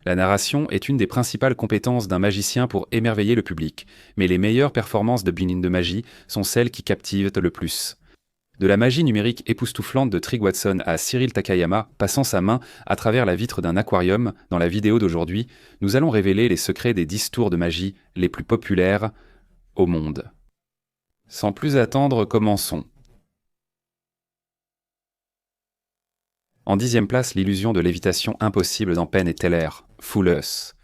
La narration est une des principales compétences d'un magicien pour émerveiller le public, mais les meilleures performances de Bean de magie sont celles qui captivent le plus. De la magie numérique époustouflante de Trig Watson à Cyril Takayama passant sa main à travers la vitre d'un aquarium dans la vidéo d'aujourd'hui, nous allons révéler les secrets des 10 tours de magie les plus populaires au monde. Sans plus attendre, commençons. En 10e place, l'illusion de lévitation impossible dans Penn et Teller, Fool Us.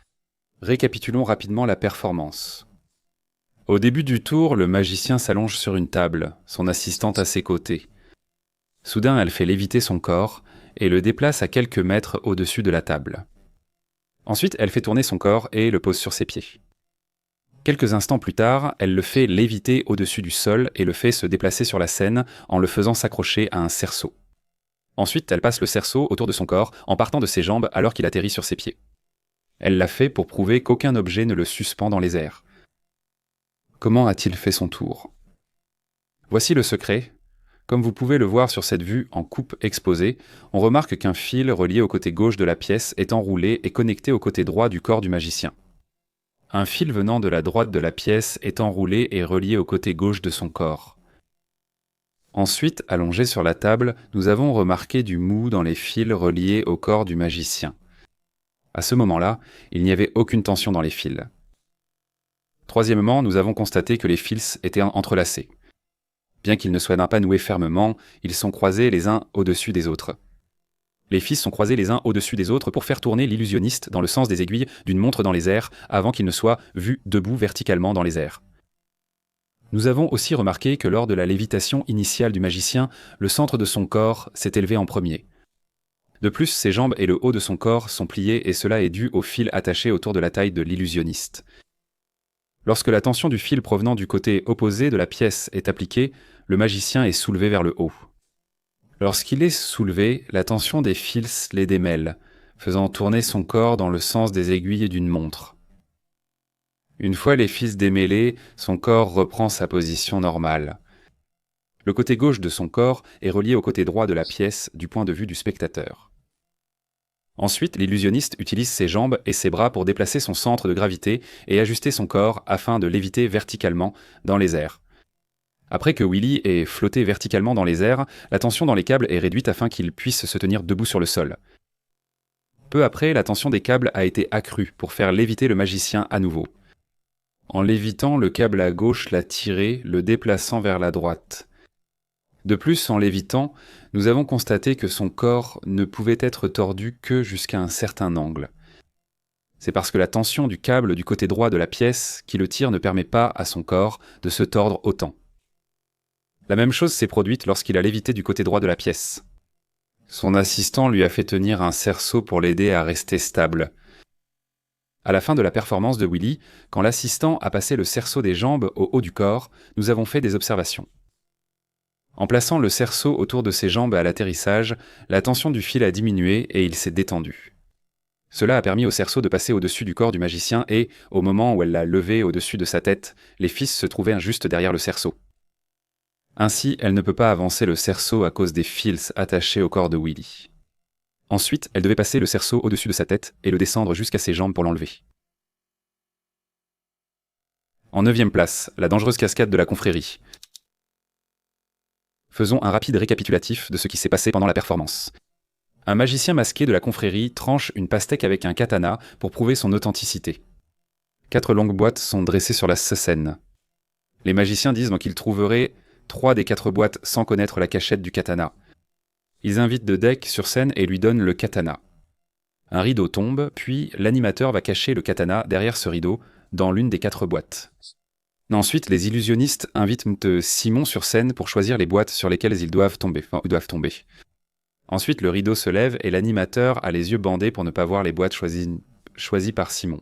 Récapitulons rapidement la performance. Au début du tour, le magicien s'allonge sur une table, son assistante à ses côtés. Soudain, elle fait léviter son corps et le déplace à quelques mètres au-dessus de la table. Ensuite, elle fait tourner son corps et le pose sur ses pieds. Quelques instants plus tard, elle le fait léviter au-dessus du sol et le fait se déplacer sur la scène en le faisant s'accrocher à un cerceau. Ensuite, elle passe le cerceau autour de son corps en partant de ses jambes alors qu'il atterrit sur ses pieds. Elle l'a fait pour prouver qu'aucun objet ne le suspend dans les airs. Comment a-t-il fait son tour? Voici le secret. Comme vous pouvez le voir sur cette vue en coupe exposée, on remarque qu'un fil relié au côté gauche de la pièce est enroulé et connecté au côté droit du corps du magicien. Un fil venant de la droite de la pièce est enroulé et relié au côté gauche de son corps. Ensuite, allongé sur la table, nous avons remarqué du mou dans les fils reliés au corps du magicien. À ce moment-là, il n'y avait aucune tension dans les fils. Troisièmement, nous avons constaté que les fils étaient entrelacés. Bien qu'ils ne soient pas noués fermement, ils sont croisés les uns au-dessus des autres. Les fils sont croisés les uns au-dessus des autres pour faire tourner l'illusionniste dans le sens des aiguilles d'une montre dans les airs avant qu'il ne soit vu debout verticalement dans les airs. Nous avons aussi remarqué que lors de la lévitation initiale du magicien, le centre de son corps s'est élevé en premier. De plus, ses jambes et le haut de son corps sont pliés et cela est dû au fil attaché autour de la taille de l'illusionniste. Lorsque la tension du fil provenant du côté opposé de la pièce est appliquée, le magicien est soulevé vers le haut. Lorsqu'il est soulevé, la tension des fils les démêle, faisant tourner son corps dans le sens des aiguilles d'une montre. Une fois les fils démêlés, son corps reprend sa position normale. Le côté gauche de son corps est relié au côté droit de la pièce du point de vue du spectateur. Ensuite, l'illusionniste utilise ses jambes et ses bras pour déplacer son centre de gravité et ajuster son corps afin de léviter verticalement dans les airs. Après que Willy ait flotté verticalement dans les airs, la tension dans les câbles est réduite afin qu'il puisse se tenir debout sur le sol. Peu après, la tension des câbles a été accrue pour faire léviter le magicien à nouveau. En lévitant, le câble à gauche l'a tiré, le déplaçant vers la droite. De plus, en lévitant, nous avons constaté que son corps ne pouvait être tordu que jusqu'à un certain angle. C'est parce que la tension du câble du côté droit de la pièce qui le tire ne permet pas à son corps de se tordre autant. La même chose s'est produite lorsqu'il a lévité du côté droit de la pièce. Son assistant lui a fait tenir un cerceau pour l'aider à rester stable. À la fin de la performance de Willy, quand l'assistant a passé le cerceau des jambes au haut du corps, nous avons fait des observations. En plaçant le cerceau autour de ses jambes à l'atterrissage, la tension du fil a diminué et il s'est détendu. Cela a permis au cerceau de passer au-dessus du corps du magicien et, au moment où elle l'a levé au-dessus de sa tête, les fils se trouvaient juste derrière le cerceau. Ainsi, elle ne peut pas avancer le cerceau à cause des fils attachés au corps de Willy. Ensuite, elle devait passer le cerceau au-dessus de sa tête et le descendre jusqu'à ses jambes pour l'enlever. En 9e place, la dangereuse cascade de la confrérie. Faisons un rapide récapitulatif de ce qui s'est passé pendant la performance. Un magicien masqué de la confrérie tranche une pastèque avec un katana pour prouver son authenticité. 4 longues boîtes sont dressées sur la scène. Les magiciens disent donc qu'ils trouveraient 3 des 4 boîtes sans connaître la cachette du katana. Ils invitent de Deck sur scène et lui donnent le katana. Un rideau tombe, puis l'animateur va cacher le katana derrière ce rideau, dans l'une des 4 boîtes. Ensuite, les illusionnistes invitent Simon sur scène pour choisir les boîtes sur lesquelles ils doivent tomber. Ensuite, le rideau se lève et l'animateur a les yeux bandés pour ne pas voir les boîtes choisies par Simon.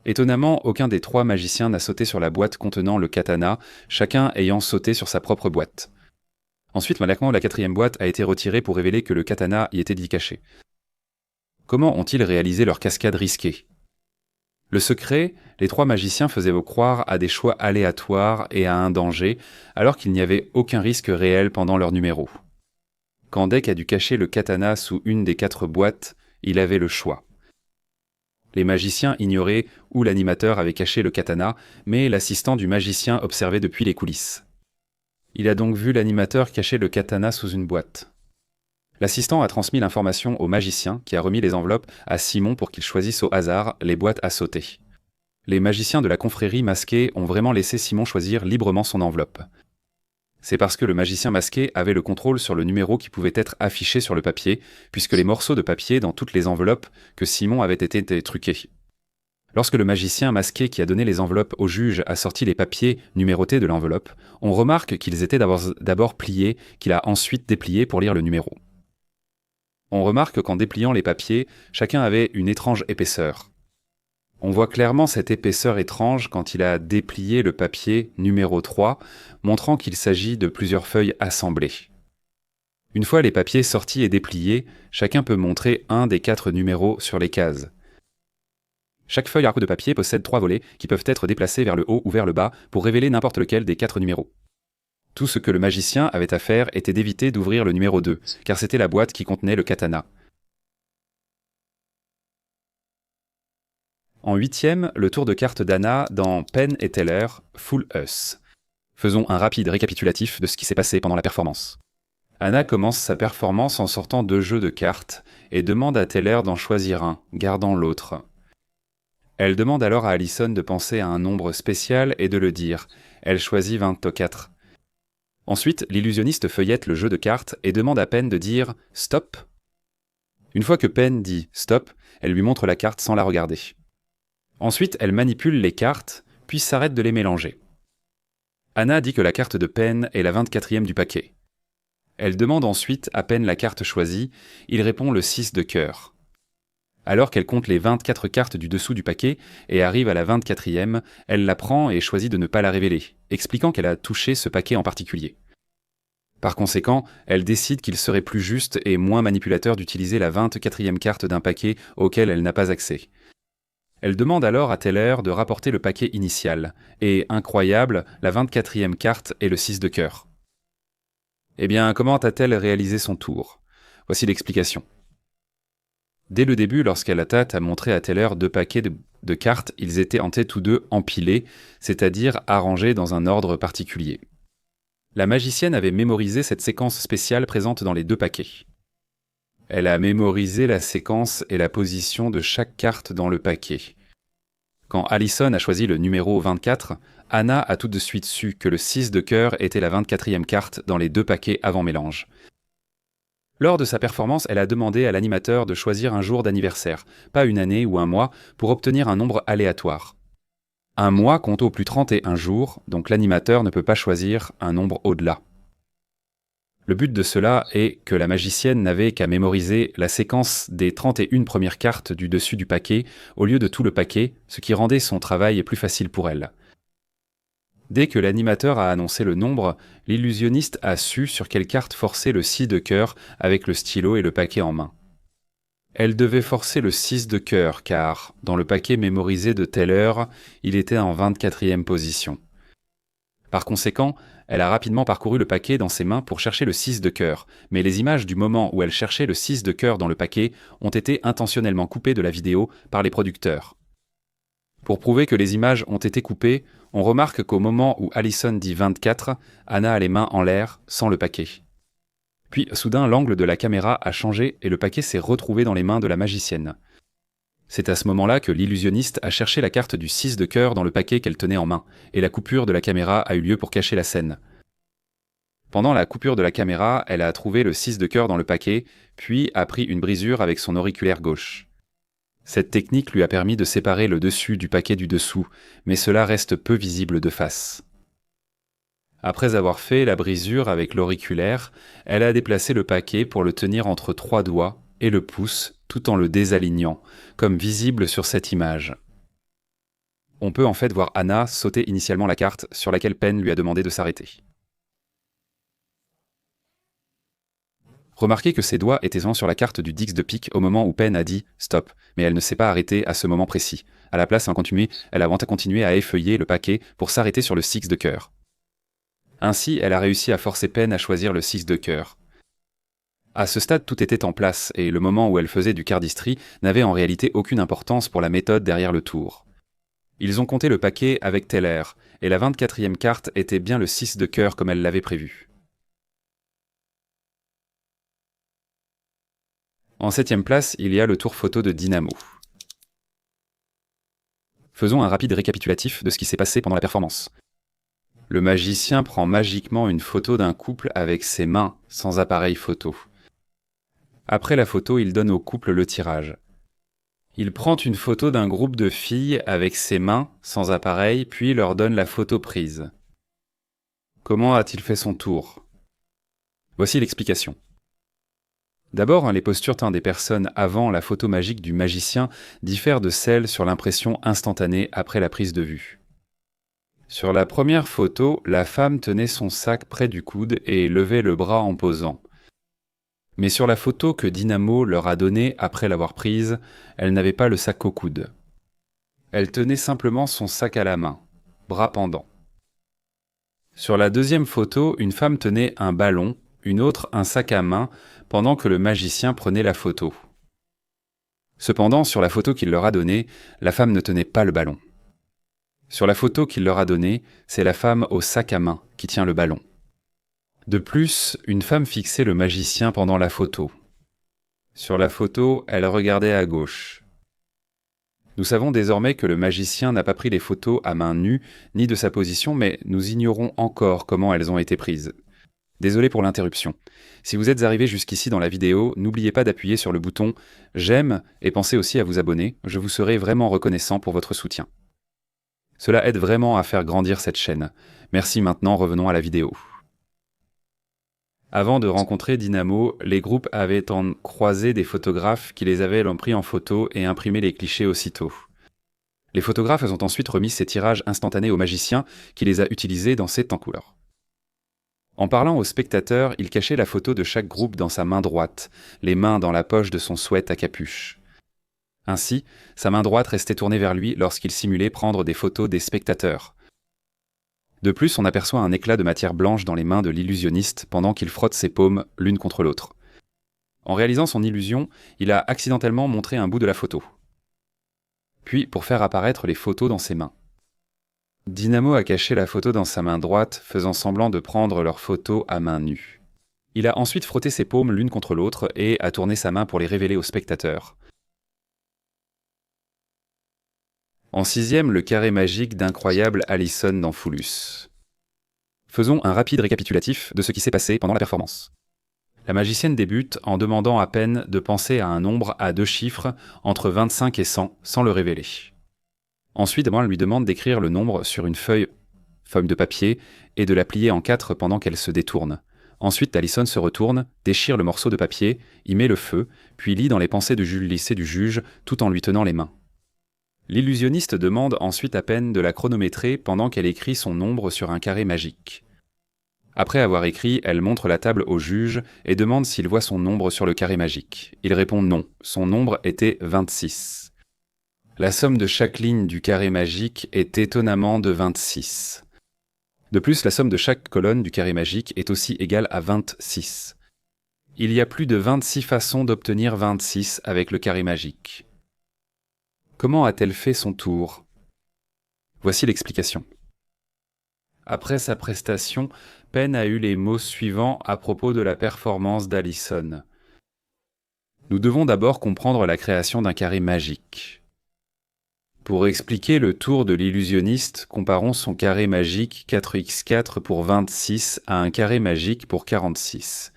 Étonnamment, aucun des 3 magiciens n'a sauté sur la boîte contenant le katana, chacun ayant sauté sur sa propre boîte. Ensuite, malheureusement, la 4e boîte a été retirée pour révéler que le katana y était dit caché. Comment ont-ils réalisé leur cascade risquée? Le secret, les 3 magiciens faisaient croire à des choix aléatoires et à un danger, alors qu'il n'y avait aucun risque réel pendant leur numéro. Quand Deck a dû cacher le katana sous une des 4 boîtes, il avait le choix. Les magiciens ignoraient où l'animateur avait caché le katana, mais l'assistant du magicien observait depuis les coulisses. Il a donc vu l'animateur cacher le katana sous une boîte. L'assistant a transmis l'information au magicien qui a remis les enveloppes à Simon pour qu'il choisisse au hasard les boîtes à sauter. Les magiciens de la confrérie masquée ont vraiment laissé Simon choisir librement son enveloppe. C'est parce que le magicien masqué avait le contrôle sur le numéro qui pouvait être affiché sur le papier, puisque les morceaux de papier dans toutes les enveloppes que Simon avait été truqués. Lorsque le magicien masqué qui a donné les enveloppes au juge a sorti les papiers numérotés de l'enveloppe, on remarque qu'ils étaient d'abord pliés, qu'il a ensuite dépliés pour lire le numéro. On remarque qu'en dépliant les papiers, chacun avait une étrange épaisseur. On voit clairement cette épaisseur étrange quand il a déplié le papier numéro 3, montrant qu'il s'agit de plusieurs feuilles assemblées. Une fois les papiers sortis et dépliés, chacun peut montrer un des 4 numéros sur les cases. Chaque feuille à coup de papier possède 3 volets qui peuvent être déplacés vers le haut ou vers le bas pour révéler n'importe lequel des 4 numéros. Tout ce que le magicien avait à faire était d'éviter d'ouvrir le numéro 2, car c'était la boîte qui contenait le katana. En 8e, le tour de cartes d'Anna dans Penn et Teller, Fool Us. Faisons un rapide récapitulatif de ce qui s'est passé pendant la performance. Anna commence sa performance en sortant 2 jeux de cartes et demande à Teller d'en choisir un, gardant l'autre. Elle demande alors à Allison de penser à un nombre spécial et de le dire. Elle choisit 24. Ensuite, l'illusionniste feuillette le jeu de cartes et demande à Penn de dire « Stop ». Une fois que Penn dit « Stop », elle lui montre la carte sans la regarder. Ensuite, elle manipule les cartes, puis s'arrête de les mélanger. Anna dit que la carte de Penn est la 24e du paquet. Elle demande ensuite à Penn la carte choisie, il répond le 6 de cœur. Alors qu'elle compte les 24 cartes du dessous du paquet et arrive à la 24e, elle la prend et choisit de ne pas la révéler, expliquant qu'elle a touché ce paquet en particulier. Par conséquent, elle décide qu'il serait plus juste et moins manipulateur d'utiliser la 24e carte d'un paquet auquel elle n'a pas accès. Elle demande alors à Teller de rapporter le paquet initial, et, incroyable, la 24e carte est le 6 de cœur. Eh bien, comment a-t-elle réalisé son tour ? Voici l'explication. Dès le début, lorsqu'elle a montré à Teller 2 paquets de cartes, ils étaient tous deux empilés, c'est-à-dire arrangés dans un ordre particulier. La magicienne avait mémorisé cette séquence spéciale présente dans les 2 paquets. Elle a mémorisé la séquence et la position de chaque carte dans le paquet. Quand Allison a choisi le numéro 24, Anna a tout de suite su que le 6 de cœur était la 24e carte dans les 2 paquets avant mélange. Lors de sa performance, elle a demandé à l'animateur de choisir un jour d'anniversaire, pas une année ou un mois, pour obtenir un nombre aléatoire. Un mois compte au plus 31 jours, donc l'animateur ne peut pas choisir un nombre au-delà. Le but de cela est que la magicienne n'avait qu'à mémoriser la séquence des 31 premières cartes du dessus du paquet au lieu de tout le paquet, ce qui rendait son travail plus facile pour elle. Dès que l'animateur a annoncé le nombre, l'illusionniste a su sur quelle carte forcer le 6 de cœur avec le stylo et le paquet en main. Elle devait forcer le 6 de cœur car, dans le paquet mémorisé de Teller, il était en 24e position. Par conséquent, elle a rapidement parcouru le paquet dans ses mains pour chercher le 6 de cœur, mais les images du moment où elle cherchait le 6 de cœur dans le paquet ont été intentionnellement coupées de la vidéo par les producteurs. Pour prouver que les images ont été coupées, on remarque qu'au moment où Allison dit 24, Anna a les mains en l'air, sans le paquet. Puis, soudain, l'angle de la caméra a changé et le paquet s'est retrouvé dans les mains de la magicienne. C'est à ce moment-là que l'illusionniste a cherché la carte du 6 de cœur dans le paquet qu'elle tenait en main, et la coupure de la caméra a eu lieu pour cacher la scène. Pendant la coupure de la caméra, elle a trouvé le 6 de cœur dans le paquet, puis a pris une brisure avec son auriculaire gauche. Cette technique lui a permis de séparer le dessus du paquet du dessous, mais cela reste peu visible de face. Après avoir fait la brisure avec l'auriculaire, elle a déplacé le paquet pour le tenir entre 3 doigts et le pouce, tout en le désalignant, comme visible sur cette image. On peut en fait voir Anna sauter initialement la carte sur laquelle Penn lui a demandé de s'arrêter. Remarquez que ses doigts étaient sur la carte du 10 de pique au moment où Penn a dit « stop », mais elle ne s'est pas arrêtée à ce moment précis. À la place, elle a continué à effeuiller le paquet pour s'arrêter sur le 6 de cœur. Ainsi, elle a réussi à forcer Penn à choisir le 6 de cœur. À ce stade, tout était en place, et le moment où elle faisait du cardistry n'avait en réalité aucune importance pour la méthode derrière le tour. Ils ont compté le paquet avec Teller, et la 24e carte était bien le 6 de cœur comme elle l'avait prévu. En 7e place, il y a le tour photo de Dynamo. Faisons un rapide récapitulatif de ce qui s'est passé pendant la performance. Le magicien prend magiquement une photo d'un couple avec ses mains, sans appareil photo. Après la photo, il donne au couple le tirage. Il prend une photo d'un groupe de filles avec ses mains, sans appareil, puis leur donne la photo prise. Comment a-t-il fait son tour? Voici l'explication. D'abord, les postures des personnes avant la photo magique du magicien diffèrent de celles sur l'impression instantanée après la prise de vue. Sur la première photo, la femme tenait son sac près du coude et levait le bras en posant. Mais sur la photo que Dynamo leur a donnée après l'avoir prise, elle n'avait pas le sac au coude. Elle tenait simplement son sac à la main, bras pendant. Sur la deuxième photo, une femme tenait un ballon, une autre un sac à main, pendant que le magicien prenait la photo. Cependant, sur la photo qu'il leur a donnée, la femme ne tenait pas le ballon. Sur la photo qu'il leur a donnée, c'est la femme au sac à main qui tient le ballon. De plus, une femme fixait le magicien pendant la photo. Sur la photo, elle regardait à gauche. Nous savons désormais que le magicien n'a pas pris les photos à main nue, ni de sa position, mais nous ignorons encore comment elles ont été prises. Désolé pour l'interruption. Si vous êtes arrivé jusqu'ici dans la vidéo, n'oubliez pas d'appuyer sur le bouton « J'aime » et pensez aussi à vous abonner, je vous serai vraiment reconnaissant pour votre soutien. Cela aide vraiment à faire grandir cette chaîne. Merci, maintenant revenons à la vidéo. Avant de rencontrer Dynamo, les groupes avaient croisé des photographes qui les avaient pris en photo et imprimé les clichés aussitôt. Les photographes ont ensuite remis ces tirages instantanés au magicien qui les a utilisés dans ses temps couleurs. En parlant aux spectateurs, il cachait la photo de chaque groupe dans sa main droite, les mains dans la poche de son sweat à capuche. Ainsi, sa main droite restait tournée vers lui lorsqu'il simulait prendre des photos des spectateurs. De plus, on aperçoit un éclat de matière blanche dans les mains de l'illusionniste pendant qu'il frotte ses paumes l'une contre l'autre. En réalisant son illusion, il a accidentellement montré un bout de la photo. Puis, pour faire apparaître les photos dans ses mains. Dynamo a caché la photo dans sa main droite, faisant semblant de prendre leur photo à main nue. Il a ensuite frotté ses paumes l'une contre l'autre et a tourné sa main pour les révéler aux spectateurs. En 6e, le carré magique d'incroyable Allison dans Foulus. Faisons un rapide récapitulatif de ce qui s'est passé pendant la performance. La magicienne débute en demandant à Penn de penser à un nombre à 2 chiffres entre 25 et 100 sans le révéler. Ensuite, elle lui demande d'écrire le nombre sur une feuille de papier et de la plier en 4 pendant qu'elle se détourne. Ensuite, Allison se retourne, déchire le morceau de papier, y met le feu, puis lit dans les pensées du lycée du juge tout en lui tenant les mains. L'illusionniste demande ensuite à Penn de la chronométrer pendant qu'elle écrit son nombre sur un carré magique. Après avoir écrit, elle montre la table au juge et demande s'il voit son nombre sur le carré magique. Il répond non, son nombre était 26. La somme de chaque ligne du carré magique est étonnamment de 26. De plus, la somme de chaque colonne du carré magique est aussi égale à 26. Il y a plus de 26 façons d'obtenir 26 avec le carré magique. Comment a-t-elle fait son tour? Voici l'explication. Après sa prestation, Penn a eu les mots suivants à propos de la performance d'Allison. Nous devons d'abord comprendre la création d'un carré magique. Pour expliquer le tour de l'illusionniste, comparons son carré magique 4x4 pour 26 à un carré magique pour 46.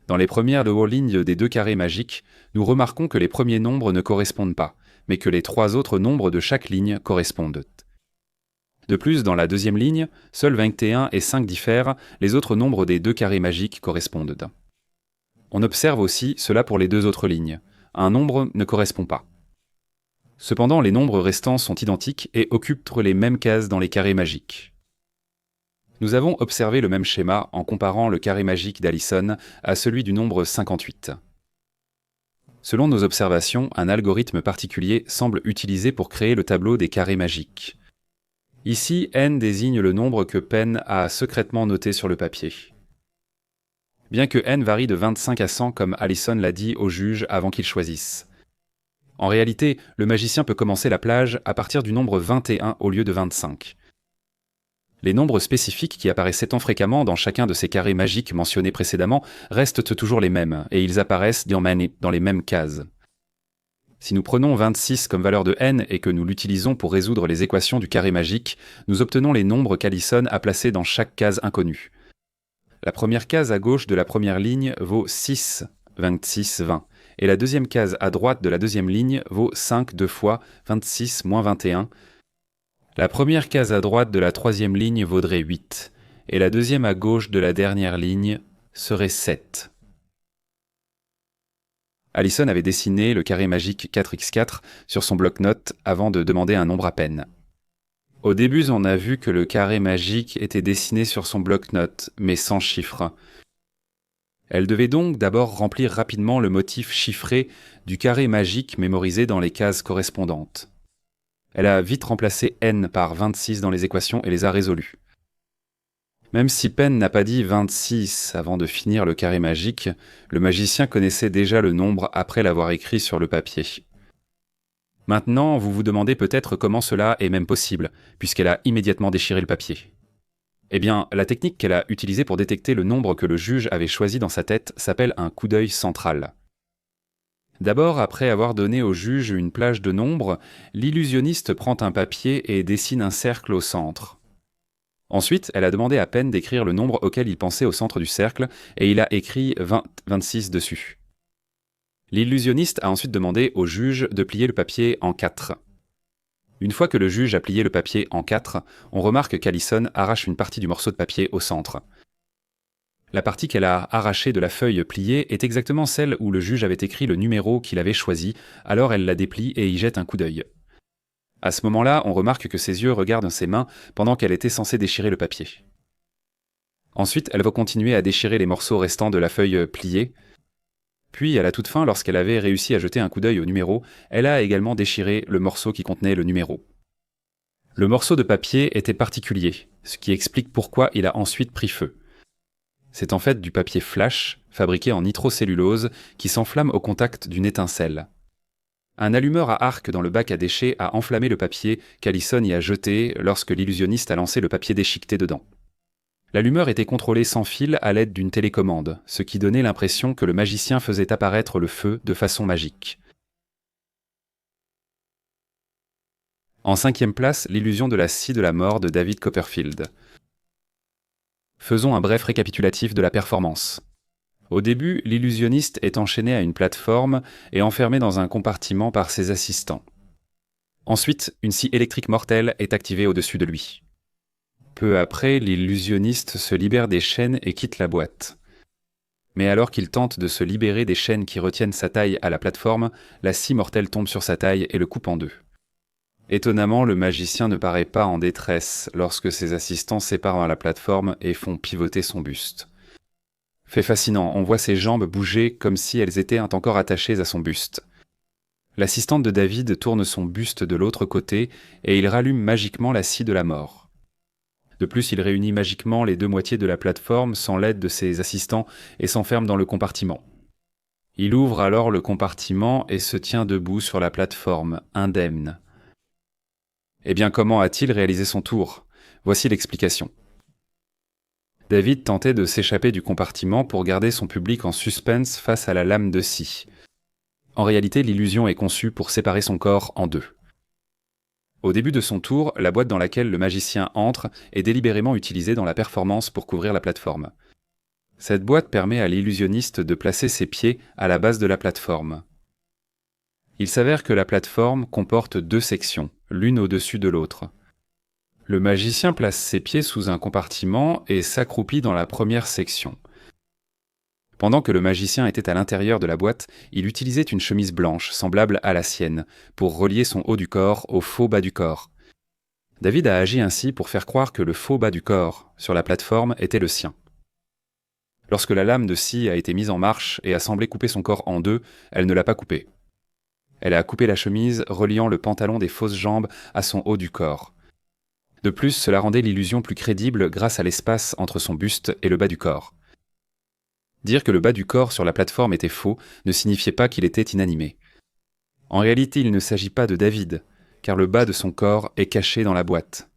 Dans les premières lignes des 2 carrés magiques, nous remarquons que les premiers nombres ne correspondent pas, mais que les 3 autres nombres de chaque ligne correspondent. De plus, dans la deuxième ligne, seuls 21 et 5 diffèrent, les autres nombres des 2 carrés magiques correspondent. On observe aussi cela pour les 2 autres lignes. Un nombre ne correspond pas. Cependant, les nombres restants sont identiques et occupent les mêmes cases dans les carrés magiques. Nous avons observé le même schéma en comparant le carré magique d'Allison à celui du nombre 58. Selon nos observations, un algorithme particulier semble utilisé pour créer le tableau des carrés magiques. Ici, n désigne le nombre que Penn a secrètement noté sur le papier. bien que n varie de 25 à 100 comme Allison l'a dit au juge avant qu'il choisisse. En réalité, le magicien peut commencer la plage à partir du nombre 21 au lieu de 25. Les nombres spécifiques qui apparaissaient tant fréquemment dans chacun de ces carrés magiques mentionnés précédemment restent toujours les mêmes, et ils apparaissent dans les mêmes cases. Si nous prenons 26 comme valeur de n et que nous l'utilisons pour résoudre les équations du carré magique, nous obtenons les nombres qu'Allison a placés dans chaque case inconnue. La première case à gauche de la première ligne vaut 6, 26, 20, et la deuxième case à droite de la deuxième ligne vaut 5 deux fois, 26 moins 21. La première case à droite de la troisième ligne vaudrait 8, et la deuxième à gauche de la dernière ligne serait 7. Allison avait dessiné le carré magique 4x4 sur son bloc-notes avant de demander un nombre à peine. Au début, on a vu que le carré magique était dessiné sur son bloc-notes, mais sans chiffre. Elle devait donc d'abord remplir rapidement le motif chiffré du carré magique mémorisé dans les cases correspondantes. Elle a vite remplacé n par 26 dans les équations et les a résolues. Même si Penn n'a pas dit 26 avant de finir le carré magique, le magicien connaissait déjà le nombre après l'avoir écrit sur le papier. Maintenant, vous vous demandez peut-être comment cela est même possible, puisqu'elle a immédiatement déchiré le papier. Eh bien, la technique qu'elle a utilisée pour détecter le nombre que le juge avait choisi dans sa tête s'appelle un coup d'œil central. D'abord, après avoir donné au juge une plage de nombres, l'illusionniste prend un papier et dessine un cercle au centre. Ensuite, elle a demandé à Penn d'écrire le nombre auquel il pensait au centre du cercle, et il a écrit 26 dessus. L'illusionniste a ensuite demandé au juge de plier le papier en 4. Une fois que le juge a plié le papier en 4, on remarque qu'Allison arrache une partie du morceau de papier au centre. La partie qu'elle a arrachée de la feuille pliée est exactement celle où le juge avait écrit le numéro qu'il avait choisi, alors elle la déplie et y jette un coup d'œil. À ce moment-là, on remarque que ses yeux regardent ses mains pendant qu'elle était censée déchirer le papier. Ensuite, elle va continuer à déchirer les morceaux restants de la feuille pliée. Puis, à la toute fin, lorsqu'elle avait réussi à jeter un coup d'œil au numéro, elle a également déchiré le morceau qui contenait le numéro. Le morceau de papier était particulier, ce qui explique pourquoi il a ensuite pris feu. C'est en fait du papier flash, fabriqué en nitrocellulose, qui s'enflamme au contact d'une étincelle. Un allumeur à arc dans le bac à déchets a enflammé le papier qu'Allison y a jeté lorsque l'illusionniste a lancé le papier déchiqueté dedans. L'allumeur était contrôlé sans fil à l'aide d'une télécommande, ce qui donnait l'impression que le magicien faisait apparaître le feu de façon magique. En 5e place, l'illusion de la scie de la mort de David Copperfield. Faisons un bref récapitulatif de la performance. Au début, l'illusionniste est enchaîné à une plateforme et enfermé dans un compartiment par ses assistants. Ensuite, une scie électrique mortelle est activée au-dessus de lui. Peu après, l'illusionniste se libère des chaînes et quitte la boîte. Mais alors qu'il tente de se libérer des chaînes qui retiennent sa taille à la plateforme, la scie mortelle tombe sur sa taille et le coupe en deux. Étonnamment, le magicien ne paraît pas en détresse lorsque ses assistants séparent la plateforme et font pivoter son buste. Fait fascinant, on voit ses jambes bouger comme si elles étaient encore attachées à son buste. L'assistante de David tourne son buste de l'autre côté et il rallume magiquement la scie de la mort. De plus, il réunit magiquement les deux moitiés de la plateforme sans l'aide de ses assistants et s'enferme dans le compartiment. Il ouvre alors le compartiment et se tient debout sur la plateforme, indemne. Eh bien, comment a-t-il réalisé son tour ? Voici l'explication. David tentait de s'échapper du compartiment pour garder son public en suspense face à la lame de scie. En réalité, l'illusion est conçue pour séparer son corps en deux. Au début de son tour, la boîte dans laquelle le magicien entre est délibérément utilisée dans la performance pour couvrir la plateforme. Cette boîte permet à l'illusionniste de placer ses pieds à la base de la plateforme. Il s'avère que la plateforme comporte deux sections, l'une au-dessus de l'autre. Le magicien place ses pieds sous un compartiment et s'accroupit dans la première section. Pendant que le magicien était à l'intérieur de la boîte, il utilisait une chemise blanche, semblable à la sienne, pour relier son haut du corps au faux bas du corps. David a agi ainsi pour faire croire que le faux bas du corps, sur la plateforme, était le sien. Lorsque la lame de scie a été mise en marche et a semblé couper son corps en deux, elle ne l'a pas coupé. Elle a coupé la chemise, reliant le pantalon des fausses jambes à son haut du corps. De plus, cela rendait l'illusion plus crédible grâce à l'espace entre son buste et le bas du corps. Dire que le bas du corps sur la plateforme était faux ne signifiait pas qu'il était inanimé. En réalité, il ne s'agit pas de David, car le bas de son corps est caché dans la boîte.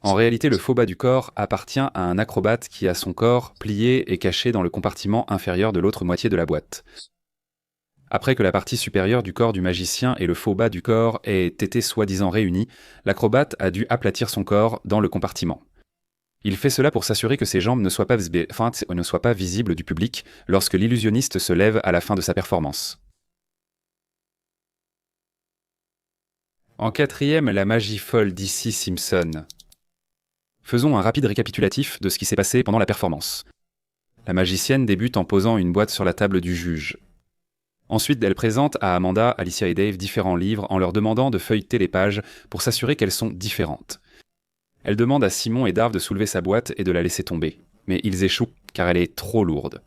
En réalité, le faux bas du corps appartient à un acrobate qui a son corps plié et caché dans le compartiment inférieur de l'autre moitié de la boîte. Après que la partie supérieure du corps du magicien et le faux bas du corps aient été soi-disant réunis, l'acrobate a dû aplatir son corps dans le compartiment. Il fait cela pour s'assurer que ses jambes ne soient pas visibles du public lorsque l'illusionniste se lève à la fin de sa performance. En quatrième, la magie folle d'ici Simpson. Faisons un rapide récapitulatif de ce qui s'est passé pendant la performance. La magicienne débute en posant une boîte sur la table du juge. Ensuite, elle présente à Amanda, Alicia et Dave différents livres en leur demandant de feuilleter les pages pour s'assurer qu'elles sont différentes. Elle demande à Simon et Darv de soulever sa boîte et de la laisser tomber, mais ils échouent car elle est trop lourde.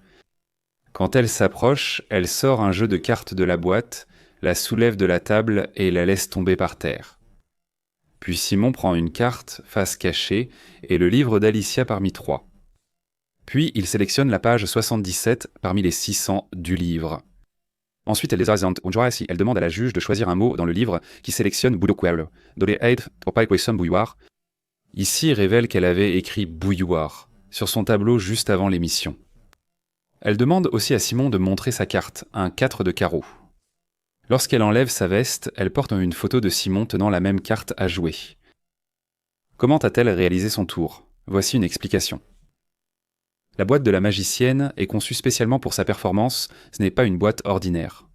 Quand elle s'approche, elle sort un jeu de cartes de la boîte, la soulève de la table et la laisse tomber par terre. Puis Simon prend une carte, face cachée, et le livre d'Alicia parmi 3. Puis il sélectionne la page 77 parmi les 600 du livre. Ensuite, elle demande à la juge de choisir un mot dans le livre qui sélectionne Budokwelo, dole aid pour Paikweson bouilloire. Ici révèle qu'elle avait écrit bouilloire sur son tableau juste avant l'émission. Elle demande aussi à Simon de montrer sa carte, un 4 de carreau. Lorsqu'elle enlève sa veste, elle porte une photo de Simon tenant la même carte à jouer. Comment a-t-elle réalisé son tour ? Voici une explication. La boîte de la magicienne est conçue spécialement pour sa performance, ce n'est pas une boîte ordinaire.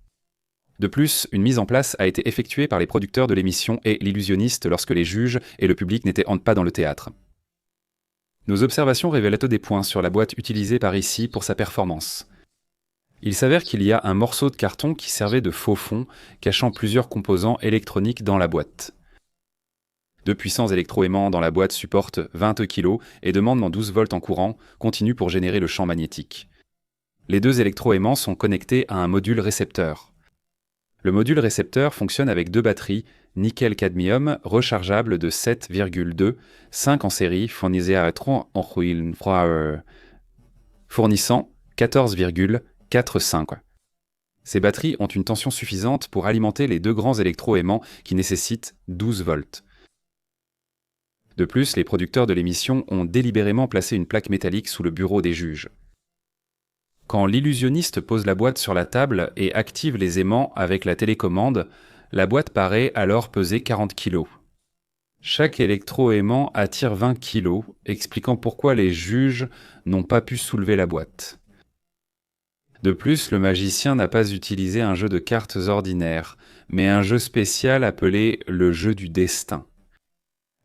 De plus, une mise en place a été effectuée par les producteurs de l'émission et l'illusionniste lorsque les juges et le public n'étaient pas dans le théâtre. Nos observations révèlent des points sur la boîte utilisée par ici pour sa performance. Il s'avère qu'il y a un morceau de carton qui servait de faux fond, cachant plusieurs composants électroniques dans la boîte. 2 puissants électroaimants dans la boîte supportent 20 kg et demandent 12 volts en courant continu pour générer le champ magnétique. Les 2 électroaimants sont connectés à un module récepteur. Le module récepteur fonctionne avec 2 batteries nickel-cadmium rechargeables de 7,2, 5 en série, fournissant 14,45. Ces batteries ont une tension suffisante pour alimenter les 2 grands électroaimants qui nécessitent 12 volts. De plus, les producteurs de l'émission ont délibérément placé une plaque métallique sous le bureau des juges. Quand l'illusionniste pose la boîte sur la table et active les aimants avec la télécommande, la boîte paraît alors peser 40 kg. Chaque électroaimant attire 20 kg, expliquant pourquoi les juges n'ont pas pu soulever la boîte. De plus, le magicien n'a pas utilisé un jeu de cartes ordinaire, mais un jeu spécial appelé le jeu du destin.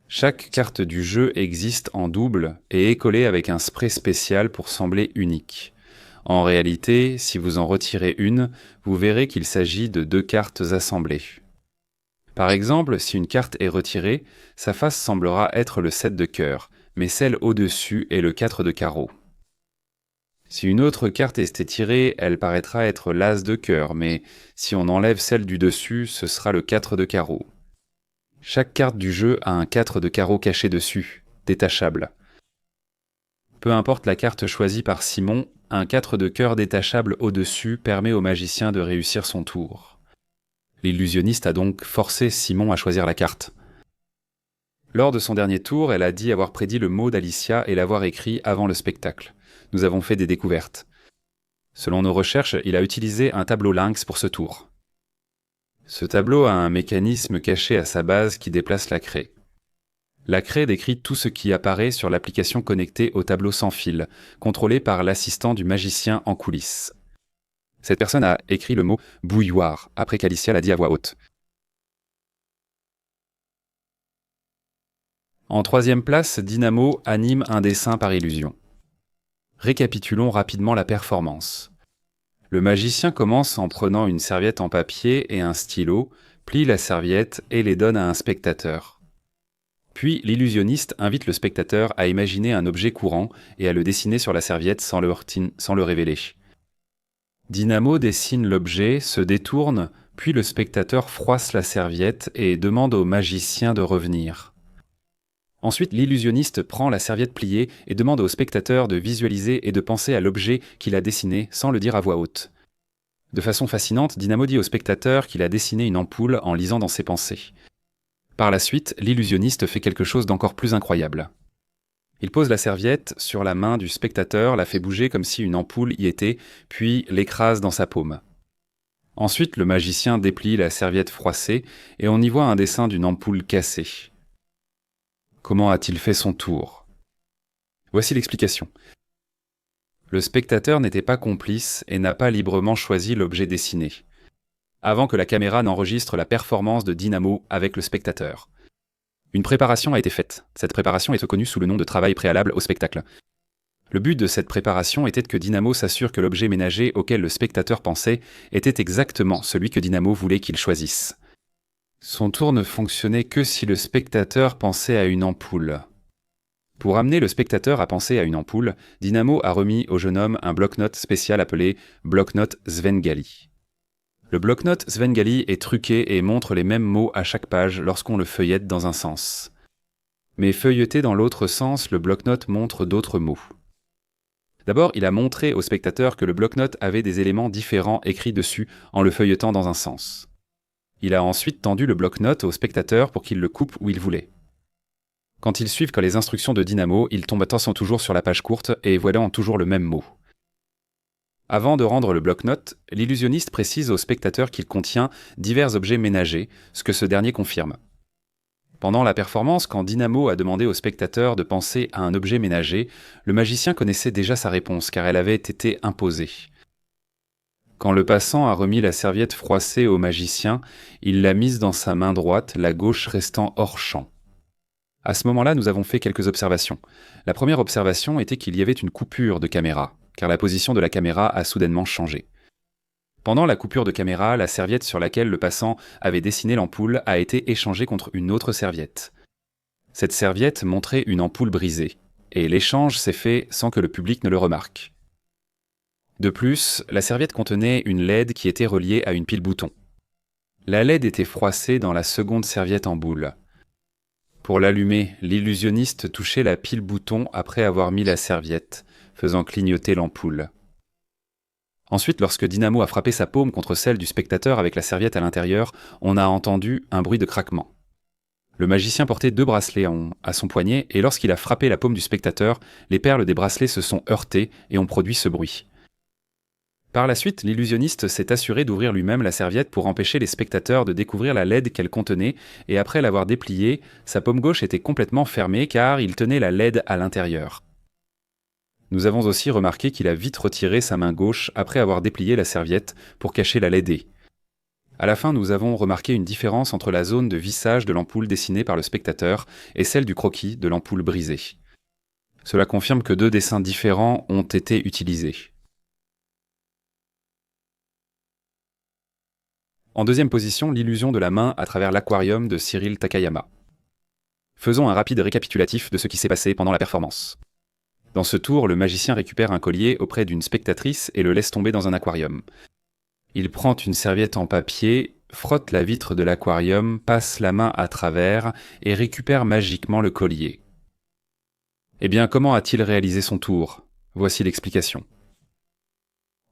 Chaque carte du jeu existe en double et est collée avec un spray spécial pour sembler unique. En réalité, si vous en retirez une, vous verrez qu'il s'agit de 2 cartes assemblées. Par exemple, si une carte est retirée, sa face semblera être le 7 de cœur, mais celle au-dessus est le 4 de carreau. Si une autre carte est tirée, elle paraîtra être l'as de cœur, mais si on enlève celle du dessus, ce sera le 4 de carreau. Chaque carte du jeu a un 4 de carreau caché dessus, détachable. Peu importe la carte choisie par Simon, un 4 de cœur détachable au-dessus permet au magicien de réussir son tour. L'illusionniste a donc forcé Simon à choisir la carte. Lors de son dernier tour, elle a dit avoir prédit le mot d'Alicia et l'avoir écrit avant le spectacle. Nous avons fait des découvertes. Selon nos recherches, il a utilisé un tableau lynx pour ce tour. Ce tableau a un mécanisme caché à sa base qui déplace la craie. La craie décrit tout ce qui apparaît sur l'application connectée au tableau sans fil, contrôlée par l'assistant du magicien en coulisses. Cette personne a écrit le mot « bouilloire » après qu'Alicia l'a dit à voix haute. En 3e place, Dynamo anime un dessin par illusion. Récapitulons rapidement la performance. Le magicien commence en prenant une serviette en papier et un stylo, plie la serviette et les donne à un spectateur. Puis l'illusionniste invite le spectateur à imaginer un objet courant et à le dessiner sur la serviette sans le révéler. Dynamo dessine l'objet, se détourne, puis le spectateur froisse la serviette et demande au magicien de revenir. Ensuite, l'illusionniste prend la serviette pliée et demande au spectateur de visualiser et de penser à l'objet qu'il a dessiné sans le dire à voix haute. De façon fascinante, Dynamo dit au spectateur qu'il a dessiné une ampoule en lisant dans ses pensées. Par la suite, l'illusionniste fait quelque chose d'encore plus incroyable. Il pose la serviette sur la main du spectateur, la fait bouger comme si une ampoule y était, puis l'écrase dans sa paume. Ensuite, le magicien déplie la serviette froissée et on y voit un dessin d'une ampoule cassée. Comment a-t-il fait son tour ? Voici l'explication. Le spectateur n'était pas complice et n'a pas librement choisi l'objet dessiné, avant que la caméra n'enregistre la performance de Dynamo avec le spectateur. Une préparation a été faite. Cette préparation est connue sous le nom de travail préalable au spectacle. Le but de cette préparation était que Dynamo s'assure que l'objet ménagé auquel le spectateur pensait était exactement celui que Dynamo voulait qu'il choisisse. Son tour ne fonctionnait que si le spectateur pensait à une ampoule. Pour amener le spectateur à penser à une ampoule, Dynamo a remis au jeune homme un bloc-notes spécial appelé bloc-notes Svengali. Le bloc-notes Svengali est truqué et montre les mêmes mots à chaque page lorsqu'on le feuillette dans un sens. Mais feuilleté dans l'autre sens, le bloc-notes montre d'autres mots. D'abord, il a montré au spectateur que le bloc-notes avait des éléments différents écrits dessus en le feuilletant dans un sens. Il a ensuite tendu le bloc-notes au spectateur pour qu'il le coupe où il voulait. Quand ils suivent les instructions de Dynamo, ils tombent toujours sur la page courte et voient toujours le même mot. Avant de rendre le bloc-notes, l'illusionniste précise au spectateur qu'il contient divers objets ménagés, ce que ce dernier confirme. Pendant la performance, quand Dynamo a demandé au spectateur de penser à un objet ménagé, le magicien connaissait déjà sa réponse car elle avait été imposée. Quand le passant a remis la serviette froissée au magicien, il l'a mise dans sa main droite, la gauche restant hors champ. À ce moment-là, nous avons fait quelques observations. La première observation était qu'il y avait une coupure de caméra, car la position de la caméra a soudainement changé. Pendant la coupure de caméra, la serviette sur laquelle le passant avait dessiné l'ampoule a été échangée contre une autre serviette. Cette serviette montrait une ampoule brisée, et l'échange s'est fait sans que le public ne le remarque. De plus, la serviette contenait une LED qui était reliée à une pile bouton. La LED était froissée dans la seconde serviette en boule. Pour l'allumer, l'illusionniste touchait la pile bouton après avoir mis la serviette, faisant clignoter l'ampoule. Ensuite, lorsque Dynamo a frappé sa paume contre celle du spectateur avec la serviette à l'intérieur, on a entendu un bruit de craquement. Le magicien portait 2 bracelets à son poignet et lorsqu'il a frappé la paume du spectateur, les perles des bracelets se sont heurtées et ont produit ce bruit. Par la suite, l'illusionniste s'est assuré d'ouvrir lui-même la serviette pour empêcher les spectateurs de découvrir la LED qu'elle contenait, et après l'avoir dépliée, sa paume gauche était complètement fermée car il tenait la LED à l'intérieur. Nous avons aussi remarqué qu'il a vite retiré sa main gauche après avoir déplié la serviette pour cacher la LED. À la fin, nous avons remarqué une différence entre la zone de vissage de l'ampoule dessinée par le spectateur et celle du croquis de l'ampoule brisée. Cela confirme que 2 dessins différents ont été utilisés. En deuxième position, l'illusion de la main à travers l'aquarium de Cyril Takayama. Faisons un rapide récapitulatif de ce qui s'est passé pendant la performance. Dans ce tour, le magicien récupère un collier auprès d'une spectatrice et le laisse tomber dans un aquarium. Il prend une serviette en papier, frotte la vitre de l'aquarium, passe la main à travers et récupère magiquement le collier. Eh bien, comment a-t-il réalisé son tour ? Voici l'explication.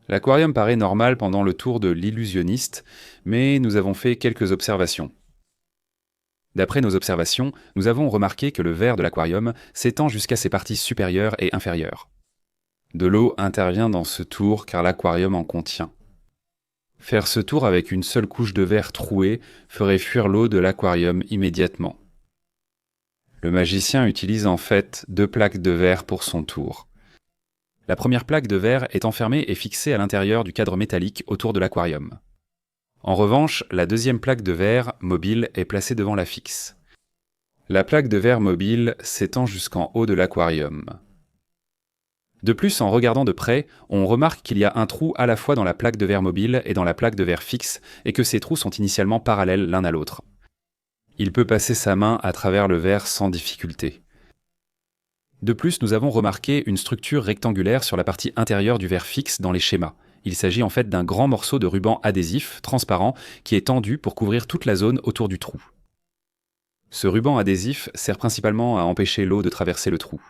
L'aquarium paraît normal pendant le tour de l'illusionniste, mais nous avons fait quelques observations. D'après nos observations, nous avons remarqué que le verre de l'aquarium s'étend jusqu'à ses parties supérieures et inférieures. De l'eau intervient dans ce tour car l'aquarium en contient. Faire ce tour avec une seule couche de verre trouée ferait fuir l'eau de l'aquarium immédiatement. Le magicien utilise en fait 2 plaques de verre pour son tour. La première plaque de verre est enfermée et fixée à l'intérieur du cadre métallique autour de l'aquarium. En revanche, la deuxième plaque de verre mobile est placée devant la fixe. La plaque de verre mobile s'étend jusqu'en haut de l'aquarium. De plus, en regardant de près, on remarque qu'il y a un trou à la fois dans la plaque de verre mobile et dans la plaque de verre fixe et que ces trous sont initialement parallèles l'un à l'autre. Il peut passer sa main à travers le verre sans difficulté. De plus, nous avons remarqué une structure rectangulaire sur la partie intérieure du verre fixe dans les schémas. Il s'agit en fait d'un grand morceau de ruban adhésif, transparent, qui est tendu pour couvrir toute la zone autour du trou. Ce ruban adhésif sert principalement à empêcher l'eau de traverser le trou.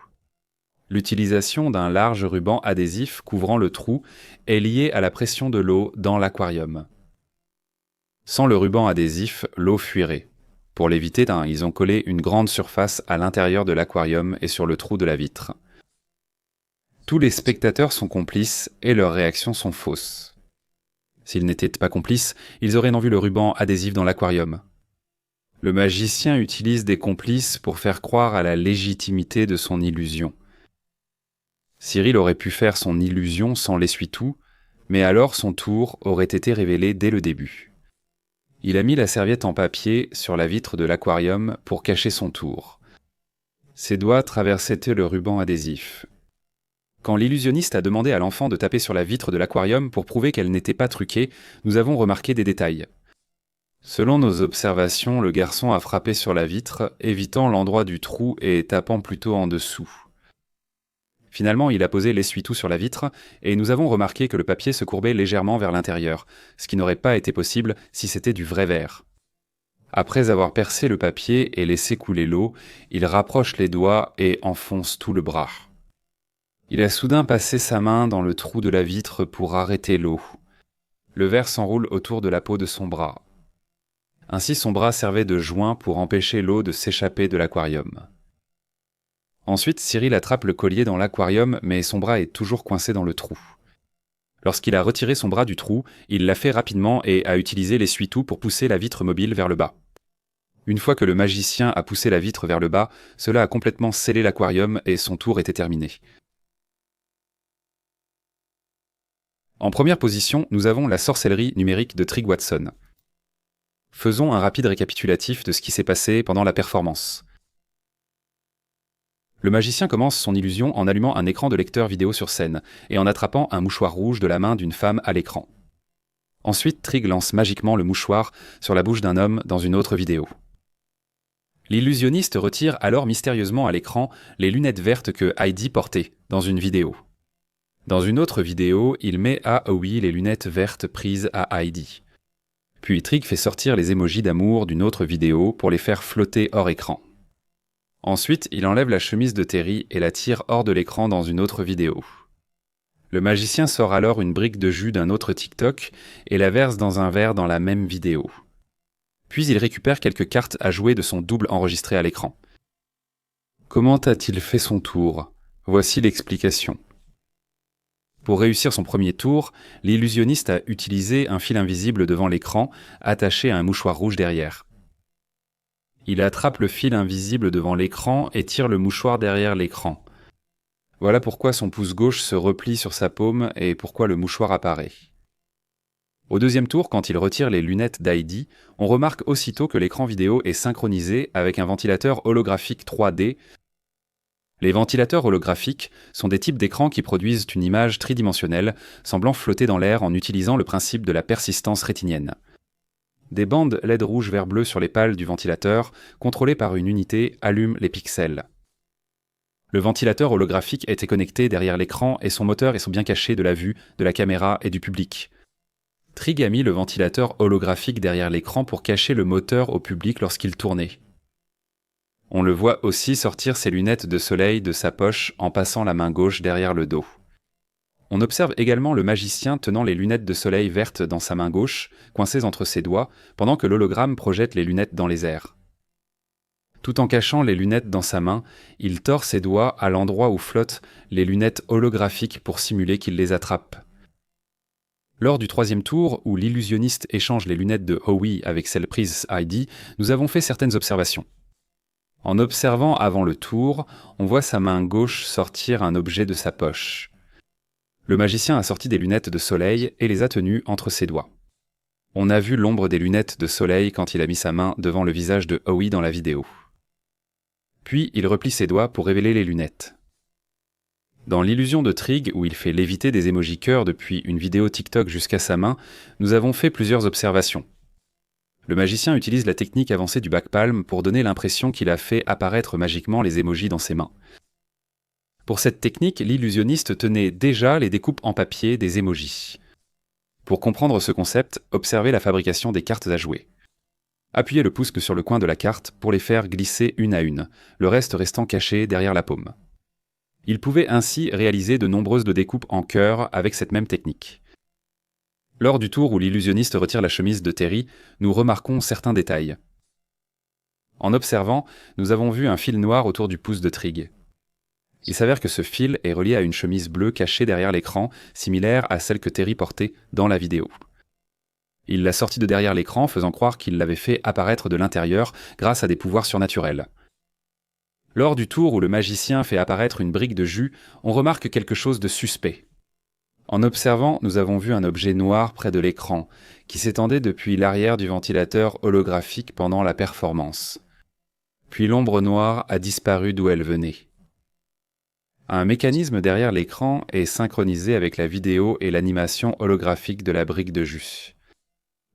L'utilisation d'un large ruban adhésif couvrant le trou est liée à la pression de l'eau dans l'aquarium. Sans le ruban adhésif, l'eau fuirait. Pour l'éviter, ils ont collé une grande surface à l'intérieur de l'aquarium et sur le trou de la vitre. Tous les spectateurs sont complices et leurs réactions sont fausses. S'ils n'étaient pas complices, ils auraient non vu le ruban adhésif dans l'aquarium. Le magicien utilise des complices pour faire croire à la légitimité de son illusion. Cyril aurait pu faire son illusion sans l'essuie-tout, mais alors son tour aurait été révélé dès le début. Il a mis la serviette en papier sur la vitre de l'aquarium pour cacher son tour. Ses doigts traversaient le ruban adhésif. Quand l'illusionniste a demandé à l'enfant de taper sur la vitre de l'aquarium pour prouver qu'elle n'était pas truquée, nous avons remarqué des détails. Selon nos observations, le garçon a frappé sur la vitre, évitant l'endroit du trou et tapant plutôt en dessous. Finalement, il a posé l'essuie-tout sur la vitre, et nous avons remarqué que le papier se courbait légèrement vers l'intérieur, ce qui n'aurait pas été possible si c'était du vrai verre. Après avoir percé le papier et laissé couler l'eau, il rapproche les doigts et enfonce tout le bras. Il a soudain passé sa main dans le trou de la vitre pour arrêter l'eau. Le verre s'enroule autour de la peau de son bras. Ainsi, son bras servait de joint pour empêcher l'eau de s'échapper de l'aquarium. Ensuite, Cyril attrape le collier dans l'aquarium, mais son bras est toujours coincé dans le trou. Lorsqu'il a retiré son bras du trou, il l'a fait rapidement et a utilisé l'essuie-tout pour pousser la vitre mobile vers le bas. Une fois que le magicien a poussé la vitre vers le bas, cela a complètement scellé l'aquarium et son tour était terminé. En première position, nous avons la sorcellerie numérique de Trigg Watson. Faisons un rapide récapitulatif de ce qui s'est passé pendant la performance. Le magicien commence son illusion en allumant un écran de lecteur vidéo sur scène et en attrapant un mouchoir rouge de la main d'une femme à l'écran. Ensuite, Trigg lance magiquement le mouchoir sur la bouche d'un homme dans une autre vidéo. L'illusionniste retire alors mystérieusement à l'écran les lunettes vertes que Heidi portait dans une vidéo. Dans une autre vidéo, il met à Howie les lunettes vertes prises à Heidi. Puis Trigg fait sortir les émojis d'amour d'une autre vidéo pour les faire flotter hors écran. Ensuite, il enlève la chemise de Terry et la tire hors de l'écran dans une autre vidéo. Le magicien sort alors une brique de jus d'un autre TikTok et la verse dans un verre dans la même vidéo. Puis il récupère quelques cartes à jouer de son double enregistré à l'écran. Comment a-t-il fait son tour ? Voici l'explication. Pour réussir son premier tour, l'illusionniste a utilisé un fil invisible devant l'écran, attaché à un mouchoir rouge derrière. Il attrape le fil invisible devant l'écran et tire le mouchoir derrière l'écran. Voilà pourquoi son pouce gauche se replie sur sa paume et pourquoi le mouchoir apparaît. Au deuxième tour, quand il retire les lunettes d'Heidi, on remarque aussitôt que l'écran vidéo est synchronisé avec un ventilateur holographique 3D. Les ventilateurs holographiques sont des types d'écrans qui produisent une image tridimensionnelle, semblant flotter dans l'air en utilisant le principe de la persistance rétinienne. Des bandes LED rouge vert bleu sur les pales du ventilateur, contrôlées par une unité, allument les pixels. Le ventilateur holographique était connecté derrière l'écran et son moteur sont bien cachés de la vue, de la caméra et du public. Trigg a mis le ventilateur holographique derrière l'écran pour cacher le moteur au public lorsqu'il tournait. On le voit aussi sortir ses lunettes de soleil de sa poche en passant la main gauche derrière le dos. On observe également le magicien tenant les lunettes de soleil vertes dans sa main gauche, coincées entre ses doigts, pendant que l'hologramme projette les lunettes dans les airs. Tout en cachant les lunettes dans sa main, il tord ses doigts à l'endroit où flottent les lunettes holographiques pour simuler qu'il les attrape. Lors du troisième tour, où l'illusionniste échange les lunettes de Howie avec celles prises Heidi, nous avons fait certaines observations. En observant avant le tour, on voit sa main gauche sortir un objet de sa poche. Le magicien a sorti des lunettes de soleil et les a tenues entre ses doigts. On a vu l'ombre des lunettes de soleil quand il a mis sa main devant le visage de Howie dans la vidéo. Puis il replie ses doigts pour révéler les lunettes. Dans l'illusion de Trigg, où il fait léviter des émojis cœur depuis une vidéo TikTok jusqu'à sa main, nous avons fait plusieurs observations. Le magicien utilise la technique avancée du back palm pour donner l'impression qu'il a fait apparaître magiquement les émojis dans ses mains. Pour cette technique, l'illusionniste tenait déjà les découpes en papier des émojis. Pour comprendre ce concept, observez la fabrication des cartes à jouer. Appuyez le pouce sur le coin de la carte pour les faire glisser une à une, le reste restant caché derrière la paume. Il pouvait ainsi réaliser de nombreuses découpes en cœur avec cette même technique. Lors du tour où l'illusionniste retire la chemise de Terry, nous remarquons certains détails. En observant, nous avons vu un fil noir autour du pouce de Trig. Il s'avère que ce fil est relié à une chemise bleue cachée derrière l'écran, similaire à celle que Terry portait dans la vidéo. Il l'a sortie de derrière l'écran, faisant croire qu'il l'avait fait apparaître de l'intérieur grâce à des pouvoirs surnaturels. Lors du tour où le magicien fait apparaître une brique de jus, on remarque quelque chose de suspect. En observant, nous avons vu un objet noir près de l'écran, qui s'étendait depuis l'arrière du ventilateur holographique pendant la performance. Puis l'ombre noire a disparu d'où elle venait. Un mécanisme derrière l'écran est synchronisé avec la vidéo et l'animation holographique de la brique de jus.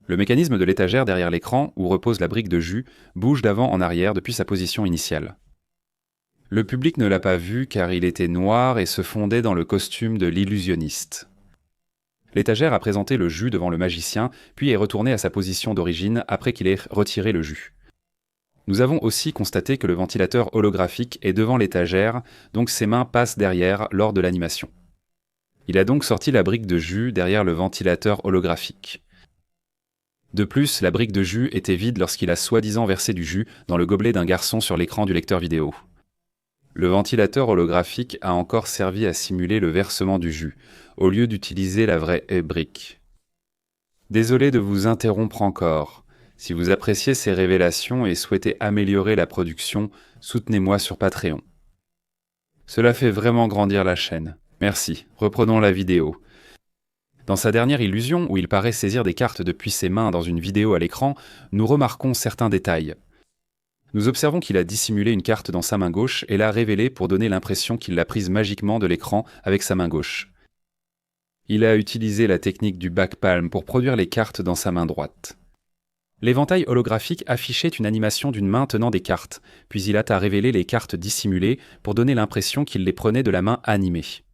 Le mécanisme de l'étagère derrière l'écran, où repose la brique de jus, bouge d'avant en arrière depuis sa position initiale. Le public ne l'a pas vu car il était noir et se fondait dans le costume de l'illusionniste. L'étagère a présenté le jus devant le magicien, puis est retournée à sa position d'origine après qu'il ait retiré le jus. Nous avons aussi constaté que le ventilateur holographique est devant l'étagère, donc ses mains passent derrière lors de l'animation. Il a donc sorti la brique de jus derrière le ventilateur holographique. De plus, la brique de jus était vide lorsqu'il a soi-disant versé du jus dans le gobelet d'un garçon sur l'écran du lecteur vidéo. Le ventilateur holographique a encore servi à simuler le versement du jus, au lieu d'utiliser la vraie brique. Désolé de vous interrompre encore. Si vous appréciez ces révélations et souhaitez améliorer la production, soutenez-moi sur Patreon. Cela fait vraiment grandir la chaîne. Merci. Reprenons la vidéo. Dans sa dernière illusion, où il paraît saisir des cartes depuis ses mains dans une vidéo à l'écran, nous remarquons certains détails. Nous observons qu'il a dissimulé une carte dans sa main gauche et l'a révélée pour donner l'impression qu'il l'a prise magiquement de l'écran avec sa main gauche. Il a utilisé la technique du back palm pour produire les cartes dans sa main droite. L'éventail holographique affichait une animation d'une main tenant des cartes, puis il a révélé les cartes dissimulées pour donner l'impression qu'il les prenait de la main animée.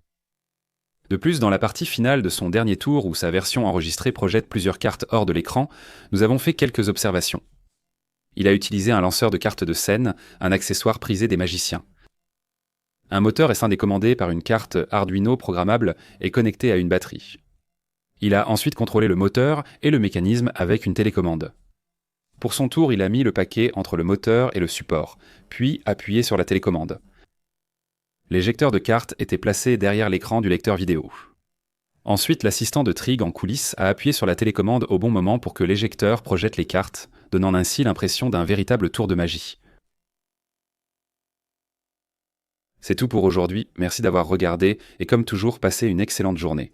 De plus, dans la partie finale de son dernier tour où sa version enregistrée projette plusieurs cartes hors de l'écran, nous avons fait quelques observations. Il a utilisé un lanceur de cartes de scène, un accessoire prisé des magiciens. Un moteur est scindé commandé par une carte Arduino programmable et connectée à une batterie. Il a ensuite contrôlé le moteur et le mécanisme avec une télécommande. Pour son tour, il a mis le paquet entre le moteur et le support, puis appuyé sur la télécommande. L'éjecteur de cartes était placé derrière l'écran du lecteur vidéo. Ensuite, l'assistant de Trig en coulisses a appuyé sur la télécommande au bon moment pour que l'éjecteur projette les cartes, donnant ainsi l'impression d'un véritable tour de magie. C'est tout pour aujourd'hui, merci d'avoir regardé et comme toujours, passez une excellente journée.